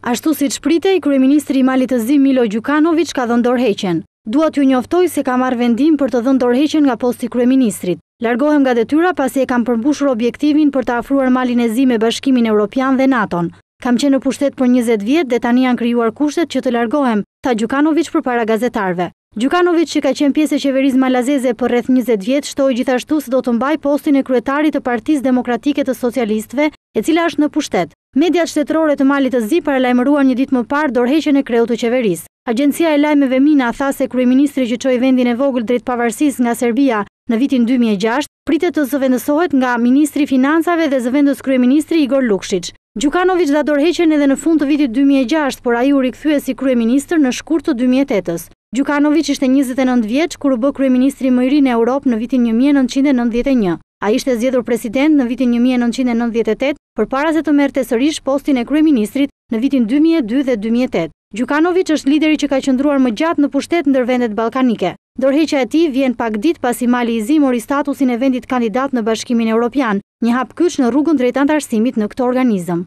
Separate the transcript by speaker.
Speaker 1: Ashtu siç pritej, kryeministri i Malit të Zi Milo Gjukanović ka dhënë dorëheqjen. Dua t'ju njoftoj se ka marrë vendim për të dhënë dorëheqjen nga posti kryeministrit. Largohem nga detyra pasi e kam përmbushur objektivin për të afruar Malin e Zi me Bashkimin Evropian dhe NATO-n. Kam qenë në pushtet për 20 vjet dhe tani janë krijuar kushtet që të largohem, tha Gjukanović përpara gazetarëve. Gjukanović, që ka qenë pjesë e qeverisë malazeze për rreth 20 vjet, shtoi gjithashtu se do të mbajë postin e kryetarit të Partisë Demokratike të Socialistëve, e cila është në pushtet. Mediat shtetërore të Malit të Zi paralajmëruan një ditë më parë dorëheqjen e kreut të qeverisë. Agjencia e lajmeve Mina tha se kryeministri që çoi vendin e vogël drejt pavarësisë nga Serbia në vitin 2006 pritet të zëvendësohet nga ministri i financave dhe zëvendës kryeministri Igor Lukšić. Gjukanović dha dorëheqjen edhe në fund të vitit 2006, por ai u rikthye si kryeministër në shkurt të 2008-s. Gjukanović ishte 29 vjeç kur u bë kryeministri më i ri në Europë në vitin 1991. Ai ishte zgjedhur president në vitin 1998 përpara se të merrte sërish postin e kryeministrit në vitin 2002 dhe 2008. Gjukanović është lideri që ka qëndruar më gjatë në pushtet ndër vendet ballkanike. Dorëheqja e tij vjen pak ditë pasi Mali i Zi mori statusin e vendit kandidat në Bashkimin Evropian, një hap kyç në rrugën drejt antarësimit në këtë organizëm.